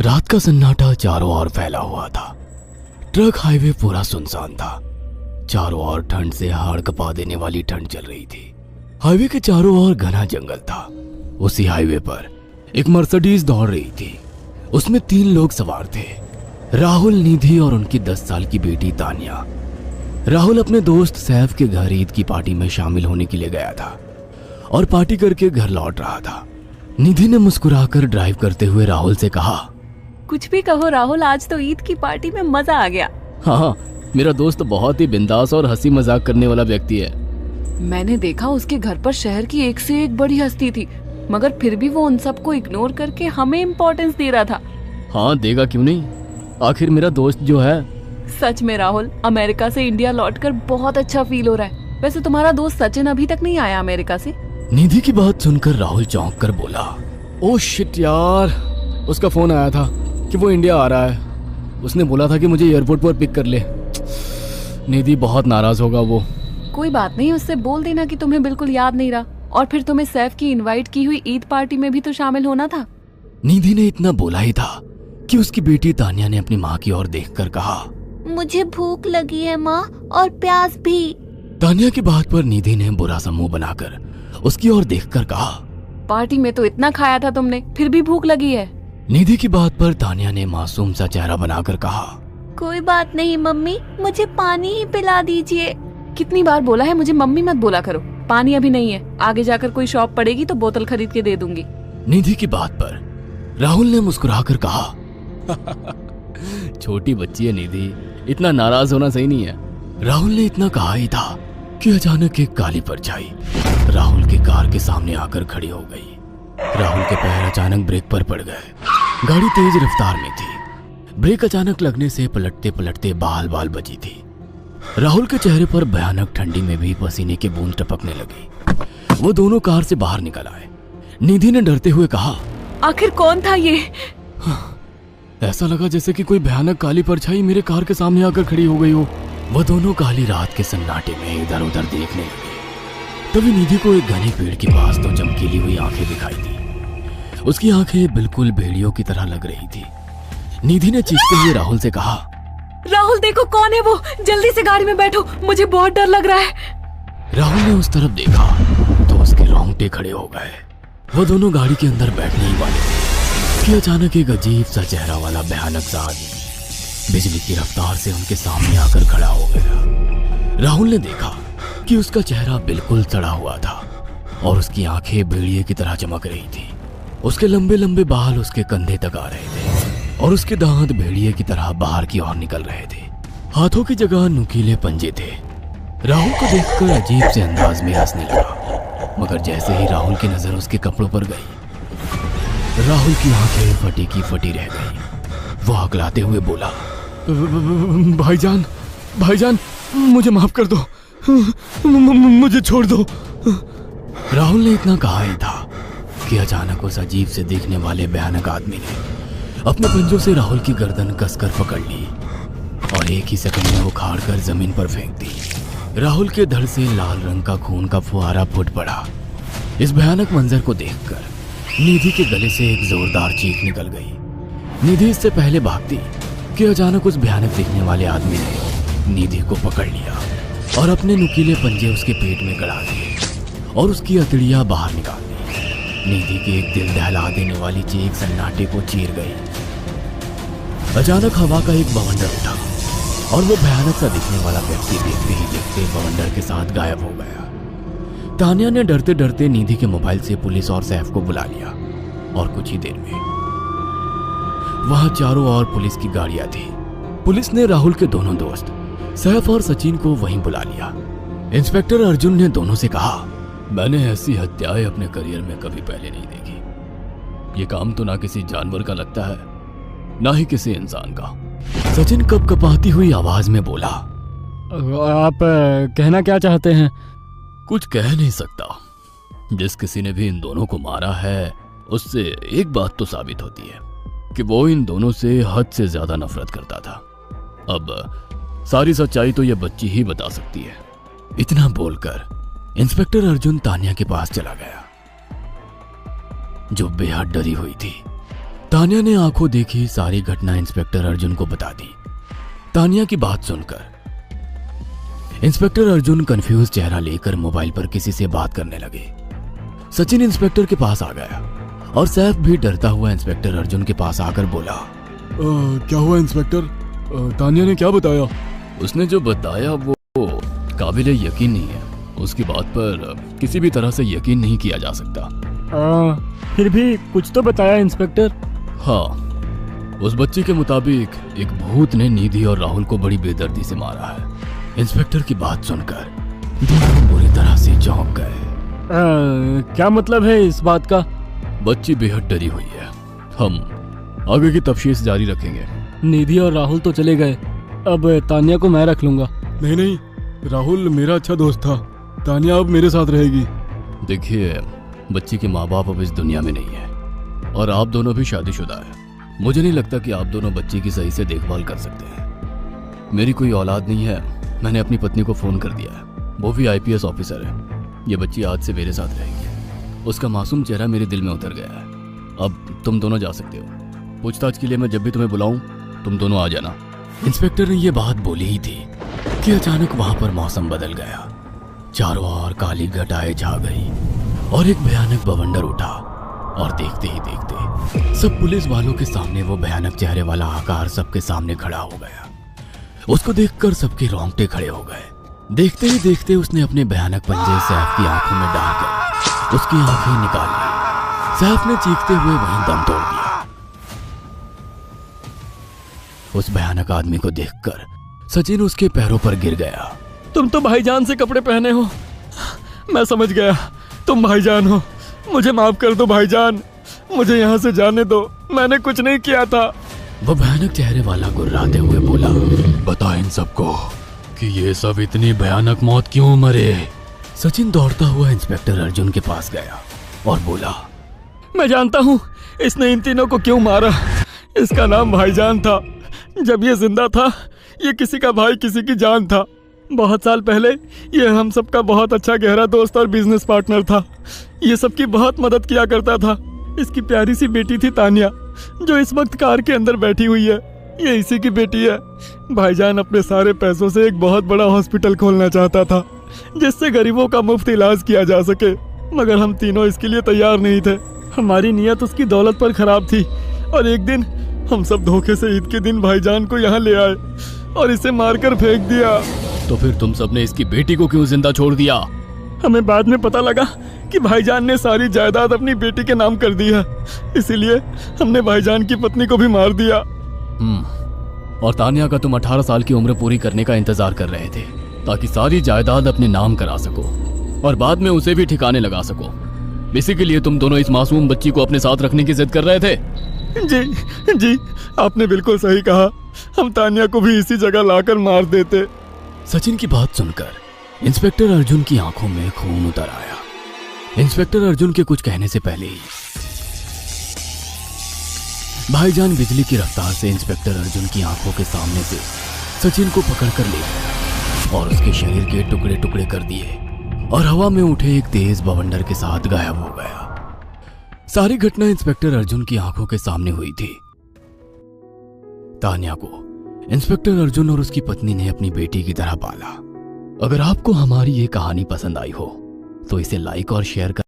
रात का सन्नाटा चारों ओर फैला हुआ था। ट्रक हाईवे पूरा सुनसान था। चारों ओर ठंड से हाड़ कपा देने वाली ठंड चल रही थी। हाईवे के चारों ओर घना जंगल था। उसी हाईवे पर एक मर्सिडीज दौड़ रही थी। उसमें 3 लोग सवार थे, राहुल, निधि और उनकी 10 साल की बेटी तानिया। राहुल अपने दोस्त सैफ के घर ईद की पार्टी में शामिल होने के लिए गया था और पार्टी करके घर लौट रहा था। निधि ने मुस्कुराकर ड्राइव करते हुए राहुल से कहा, कुछ भी कहो राहुल, आज तो ईद की पार्टी में मजा आ गया। हाँ, मेरा दोस्त बहुत ही बिंदास और हंसी मजाक करने वाला व्यक्ति है। मैंने देखा उसके घर पर शहर की एक से एक बड़ी हस्ती थी, मगर फिर भी वो उन सबको इग्नोर करके हमें इम्पोर्टेंस दे रहा था। हाँ, देगा क्यों नहीं, आखिर मेरा दोस्त जो है। सच में राहुल, अमेरिका से इंडिया लौटकर बहुत अच्छा फील हो रहा है। वैसे तुम्हारा दोस्त सचिन अभी तक नहीं आया अमेरिका से? निधि की बात सुनकर राहुल चौंक कर बोला, ओह शिट यार, उसका फोन आया था कि वो इंडिया आ रहा है। उसने बोला था कि मुझे एयरपोर्ट पर पिक कर ले। निधि बहुत नाराज होगा वो। कोई बात नहीं, उससे बोल देना कि तुम्हें बिल्कुल याद नहीं रहा और फिर तुम्हें सैफ की इनवाइट की हुई ईद पार्टी में भी तो शामिल होना था। निधि ने इतना बोला ही था कि उसकी बेटी तानिया ने अपनी माँ की ओर देखकर कहा, मुझे भूख लगी है माँ, और प्यास भी। तानिया की बात पर निधि ने बुरा सा मुंह बनाकर उसकी ओर देखकर कहा, पार्टी में तो इतना खाया था तुमने, फिर भी भूख लगी है। निधि की बात पर तानिया ने मासूम सा चेहरा बनाकर कहा, कोई बात नहीं मम्मी, मुझे पानी ही पिला दीजिए। कितनी बार बोला है मुझे मम्मी मत बोला करो। पानी अभी नहीं है, आगे जाकर कोई शॉप पड़ेगी तो बोतल खरीद के दे दूंगी। निधि की बात पर राहुल ने मुस्कुराकर कहा, छोटी बच्ची है निधि, इतना नाराज होना सही नहीं है। राहुल ने इतना कहा ही था कि अचानक एक काली परछाई राहुल की कार के सामने आकर खड़ी हो गई। राहुल के पैर अचानक ब्रेक पर पड़ गए। गाड़ी तेज रफ्तार में थी। ब्रेक अचानक लगने से पलटते पलटते बाल बाल बची थी। राहुल के चेहरे पर भयानक ठंडी में भी पसीने के बूंद टपकने लगी। वो दोनों कार से बाहर निकल आए। निधि ने डरते हुए कहा, आखिर कौन था ये? ऐसा लगा जैसे कि कोई भयानक काली परछाई मेरे कार के सामने आकर खड़ी हो गई हो। वह दोनों काली रात के सन्नाटे में इधर उधर देखने लगे। तभी निधि को एक घने पेड़ के पास दो चमकीली हुई आंखें दिखाई दी। उसकी आंखें बिल्कुल भेड़ियों की तरह लग रही थी। निधि ने चीखते हुए राहुल से कहा, राहुल देखो कौन है वो, जल्दी से गाड़ी में बैठो, मुझे बहुत डर लग रहा है। राहुल ने उस तरफ देखा तो उसके रोंगटे खड़े हो गए। वो दोनों गाड़ी के अंदर बैठने ही वाले थे कि अचानक एक अजीब सा चेहरा वाला भयानक सा आदमी बिजली की रफ्तार से उनके सामने आकर खड़ा हो गया। राहुल ने देखा कि उसका चेहरा बिल्कुल सड़ा हुआ था और उसकी आंखें भेड़िए की तरह चमक रही थी। उसके लंबे लंबे बाल उसके कंधे तक आ रहे थे और उसके दांत भेड़िए की तरह बाहर की ओर निकल रहे थे। हाथों की जगह नुकीले पंजे थे। राहुल को देखकर अजीब से अंदाज में हंसने लगा, मगर जैसे ही राहुल की नजर उसके कपड़ों पर गई, राहुल की आंखें फटी की फटी रह गई। वो हकलाते हुए बोला, भाईजान, भाईजान, मुझे माफ कर दो, मुझे छोड़ दो। राहुल ने इतना कहा ही था कि अचानक उस अजीब से देखने वाले भयानक आदमी ने अपने पंजों से राहुल की गर्दन कसकर पकड़ ली और एक ही सेकंड में उखाड़ कर जमीन पर फेंक दी। राहुल के धड़ से लाल रंग का खून का फुहारा फूट पड़ा। इस भयानक मंजर को देखकर निधि के गले से एक जोरदार चीख निकल गई। निधि इससे पहले भागती कि अचानक उस भयानक दिखने वाले आदमी ने निधि को पकड़ लिया और अपने नुकीले पंजे उसके पेट में गड़ा दिए और उसकी अतड़ियां बाहर निकाल दी। निधि के एक दिल दहला देने वाली चीख सन्नाटे को चीर गई। अचानक हवा का एक बवंडर उठा और वो भयानक सा दिखने वाला व्यक्ति देखते ही देखते बवंडर के साथ गायब हो गया। तानिया ने डरते डरते निधि के मोबाइल से पुलिस और सैफ को बुला लिया और कुछ ही देर में वहां चारों ओर पुलिस की गाड़ियां थी। पुलिस ने राहुल के दोनों दोस्त सैफ और सचिन को वहीं बुला लिया। इंस्पेक्टर अर्जुन ने दोनों से कहा, मैंने ऐसी हत्याएं अपने करियर में कभी पहले नहीं देखी। ये काम तो ना किसी जानवर का लगता है, ना ही किसी इंसान का। सचिन कपकपाती हुई आवाज में बोला, आप कहना क्या चाहते हैं? कुछ कह नहीं सकता। जिस किसी ने भी इन दोनों को मारा है, उससे एक बात तो साबित होती है कि वो इन दोनों से हद से ज्यादा नफरत करता था। अब सारी सच्चाई तो ये बच्ची ही बता सकती है। इतना बोलकर इंस्पेक्टर अर्जुन तानिया के पास चला गया, जो बेहद डरी हुई थी। तानिया ने आंखों देखी सारी घटना इंस्पेक्टर अर्जुन को बता दी। तानिया की बात सुनकर इंस्पेक्टर अर्जुन कंफ्यूज चेहरा लेकर मोबाइल पर किसी से बात करने लगे। सचिन इंस्पेक्टर के पास आ गया और सैफ भी डरता हुआ इंस्पेक्टर अर्जुन के पास आकर बोला, क्या हुआ इंस्पेक्टर? तानिया ने क्या बताया? उसने जो बताया वो काबिले यकीन नहीं है। उसकी बात पर किसी भी तरह से यकीन नहीं किया जा सकता। फिर भी कुछ तो बताया इंस्पेक्टर। हाँ, उस बच्ची के मुताबिक एक भूत ने निधि और राहुल को बड़ी बेदर्दी से मारा है। इंस्पेक्टर की बात सुनकर दोनों बुरी तरह से चौंक गए। क्या मतलब है इस बात का? बच्ची बेहद डरी हुई है। हम आगे की तफ्तीश जारी रखेंगे। निधि और राहुल तो चले गए, अब तानिया को मैं रख लूंगा। नहीं, राहुल मेरा अच्छा दोस्त था। तानिया अब मेरे साथ रहेगी। देखिए, बच्ची के माँ बाप अब इस दुनिया में नहीं है और आप दोनों भी शादीशुदा है। मुझे नहीं लगता कि आप दोनों बच्ची की सही से देखभाल कर सकते हैं। मेरी कोई औलाद नहीं है। मैंने अपनी पत्नी को फोन कर दिया है, वो भी IPS ऑफिसर है। ये बच्ची आज से मेरे साथ रहेगी। उसका मासूम चेहरा मेरे दिल में उतर गया है। अब तुम दोनों जा सकते हो। पूछताछ के लिए मैं जब भी तुम्हें बुलाऊं तुम दोनों आ जाना। इंस्पेक्टर ने ये बात बोली ही थी कि अचानक वहां पर मौसम बदल गया। चारों ओर काली घटाएं छा गई और एक भयानक बवंडर उठा और देखते ही देखते सब पुलिस वालों के सामने वो भयानक चेहरे वाला आकार सबके सामने खड़ा हो गया। उसको देखकर सबके रोंगटे खड़े हो गए। देखते ही देखते उसने अपने भयानक पंजे सैफ की आंखों में डालकर उसकी आंखें निकाल ली। सैफ ने चीखते हुए वहीं दम तोड़ दिया। उस भयानक आदमी को देखकर सचिन उसके पैरों पर गिर गया। तुम तो भाईजान से कपड़े पहने हो। मैं समझ गया, तुम भाईजान हो। मुझे माफ कर दो भाईजान, मुझे यहाँ से जाने दो। मैंने कुछ नहीं किया था। वो भयानक चेहरे वाला गुर्राते हुए बोला, बता इन सबको कि ये सब इतनी भयानक मौत क्यों मरे। सचिन दौड़ता हुआ इंस्पेक्टर अर्जुन के पास गया और बोला, मैं जानता हूँ इसने इन तीनों को क्यों मारा। इसका नाम भाईजान था। जब ये जिंदा था ये किसी का भाई किसी की जान था। बहुत साल पहले ये हम सबका बहुत अच्छा गहरा दोस्त और बिजनेस पार्टनर था। ये सबकी बहुत मदद किया करता था। इसकी प्यारी सी बेटी थी तानिया, जो इस वक्त कार के अंदर बैठी हुई है। ये इसी की बेटी है। भाईजान अपने सारे पैसों से एक बहुत बड़ा हॉस्पिटल खोलना चाहता था जिससे गरीबों का मुफ्त इलाज किया जा सके, मगर हम तीनों इसके लिए तैयार नहीं थे। हमारी नीयत उसकी दौलत पर खराब थी और एक दिन हम सब धोखे से ईद के दिन भाईजान को यहाँ ले आए और इसे मारकर फेंक दिया। तो फिर तुम सबने इसकी बेटी को क्यों जिंदा छोड़ दिया? हमें बाद में पता लगा कि भाईजान ने सारी जायदाद अपनी बेटी के नाम कर दी है, इसीलिए हमने भाईजान की पत्नी को भी मार दिया। और तानिया का तुम 18 साल की उम्र पूरी करने का इंतजार कर रहे थे ताकि सारी जायदाद अपने नाम करा सको और बाद में उसे भी ठिकाने लगा सको। इसी के लिए तुम दोनों इस मासूम बच्ची को अपने साथ रखने की जिद कर रहे थे। जी, आपने बिल्कुल सही कहा। हम तानिया को भी इसी जगह लाकर मार देते। सचिन की बात सुनकर इंस्पेक्टर अर्जुन की आंखों में खून उतर आया। इंस्पेक्टर अर्जुन के कुछ कहने से पहले ही भाईजान बिजली की रफ्तार से इंस्पेक्टर अर्जुन की आंखों के सामने से सचिन को पकड़कर ले गया और उसके शरीर के टुकड़े टुकड़े कर दिए और हवा में उठे एक तेज बवंडर के साथ गायब हो गया। सारी घटना इंस्पेक्टर अर्जुन की आंखों के सामने हुई थी। तानिया को इंस्पेक्टर अर्जुन और उसकी पत्नी ने अपनी बेटी की तरह पाला। अगर आपको हमारी ये कहानी पसंद आई हो तो इसे लाइक और शेयर कर